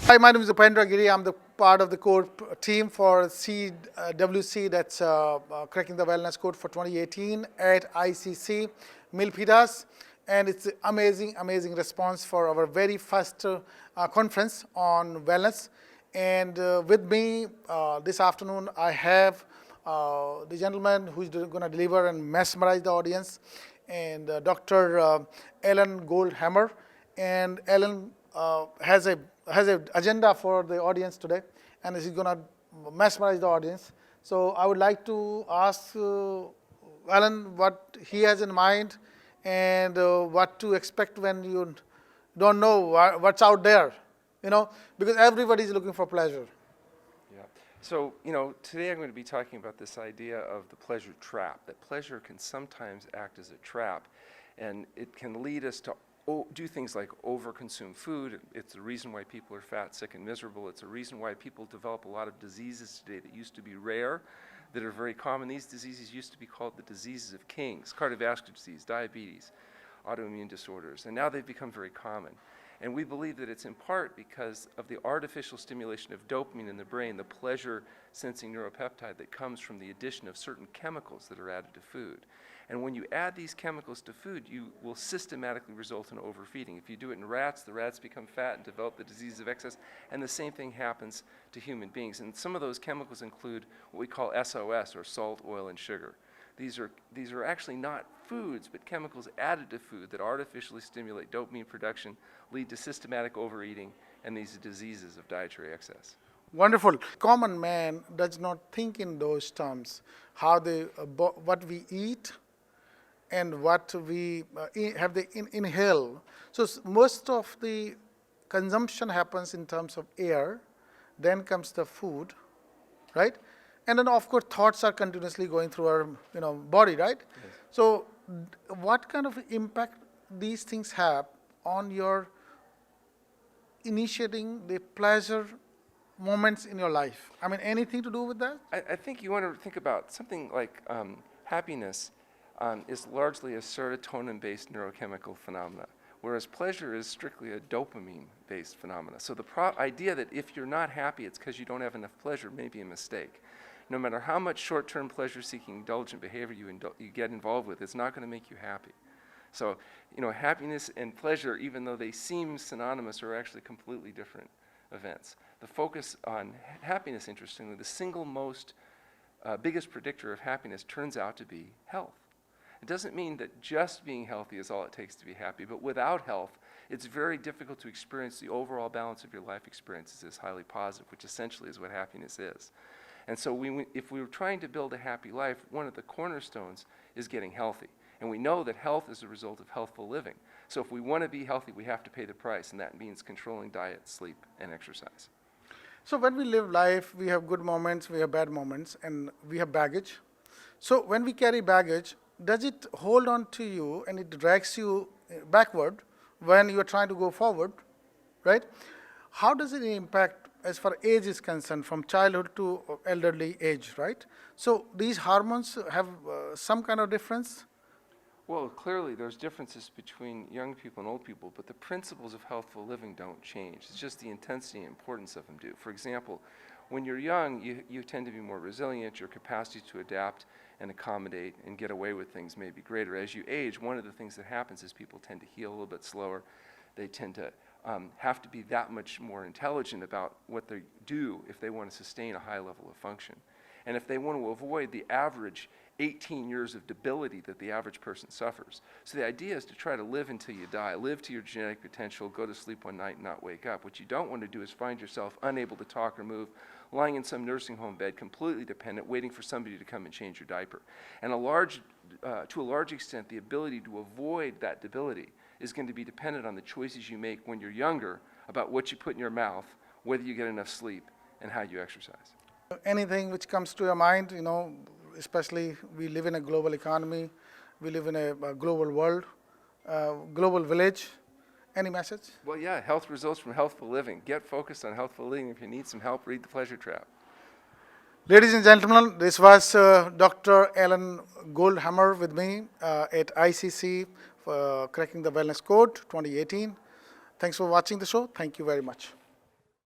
Hi, my name is Upendra Giri. I'm the part of the code team for CWC, that's cracking the wellness code for 2018 at ICC Milpitas. And it's an amazing response for our very first conference on wellness. And with me this afternoon, I have the gentleman who's going to deliver and mesmerize the audience, and Dr. Alan Goldhamer. And Alan has an agenda for the audience today, and he's going to mesmerize the audience. So I would like to ask Alan what he has in mind and what to expect when you don't know what's out there, because everybody is looking for pleasure. Yeah. So, today I'm going to be talking about this idea of the pleasure trap, that pleasure can sometimes act as a trap, and it can lead us to do things like overconsume food. It's the reason why people are fat, sick, and miserable. It's a reason why people develop a lot of diseases today that used to be rare, that are very common. These diseases used to be called the diseases of kings: cardiovascular disease, diabetes, autoimmune disorders, and now they've become very common. And we believe that it's in part because of the artificial stimulation of dopamine in the brain, the pleasure-sensing neuropeptide that comes from the addition of certain chemicals that are added to food. And when you add these chemicals to food, you will systematically result in overfeeding. If you do it in rats, the rats become fat and develop the disease of excess, and the same thing happens to human beings. And some of those chemicals include what we call SOS, or salt, oil, and sugar. These are actually not foods, but chemicals added to food that artificially stimulate dopamine production, lead to systematic overeating, and these diseases of dietary excess. Wonderful. Common man does not think in those terms, how what we eat and what we inhale. So most of the consumption happens in terms of air, then comes the food, right? And then, of course, thoughts are continuously going through our body, right? Yes. So what kind of impact these things have on your initiating the pleasure moments in your life? I mean, anything to do with that? I think you want to think about something like happiness is largely a serotonin-based neurochemical phenomena, whereas pleasure is strictly a dopamine-based phenomena. So the idea that if you're not happy, it's because you don't have enough pleasure may be a mistake. No matter how much short-term pleasure-seeking indulgent behavior you get involved with, it's not going to make you happy. So, happiness and pleasure, even though they seem synonymous, are actually completely different events. The focus on happiness, interestingly, the single most biggest predictor of happiness turns out to be health. It doesn't mean that just being healthy is all it takes to be happy, but without health, it's very difficult to experience the overall balance of your life experiences as highly positive, which essentially is what happiness is. And so if we were trying to build a happy life, one of the cornerstones is getting healthy. And we know that health is a result of healthful living. So if we want to be healthy, we have to pay the price, and that means controlling diet, sleep, and exercise. So when we live life, we have good moments, we have bad moments, and we have baggage. So when we carry baggage, does it hold on to you and it drags you backward when you are trying to go forward, right? How does it impact as far as age is concerned, from childhood to elderly age, right? So these hormones have some kind of difference? Well, clearly there's differences between young people and old people, but the principles of healthful living don't change. It's just the intensity and importance of them do. For example, when you're young, you tend to be more resilient. Your capacity to adapt and accommodate and get away with things may be greater. As you age, one of the things that happens is people tend to heal a little bit slower. They tend to have to be that much more intelligent about what they do if they want to sustain a high level of function. And if they want to avoid the average 18 years of debility that the average person suffers. So the idea is to try to live until you die, live to your genetic potential, go to sleep one night and not wake up. What you don't want to do is find yourself unable to talk or move, lying in some nursing home bed, completely dependent, waiting for somebody to come and change your diaper. And to a large extent, the ability to avoid that debility is going to be dependent on the choices you make when you're younger about what you put in your mouth, whether you get enough sleep, and how you exercise. Anything which comes to your mind, especially we live in a global economy, we live in a global world, global village. Any message? Well, yeah, health results from healthful living. Get focused on healthful living. If you need some help, read The Pleasure Trap. Ladies and gentlemen, this was Dr. Alan Goldhamer with me at ICC for Cracking the Wellness Code 2018. Thanks for watching the show. Thank you very much.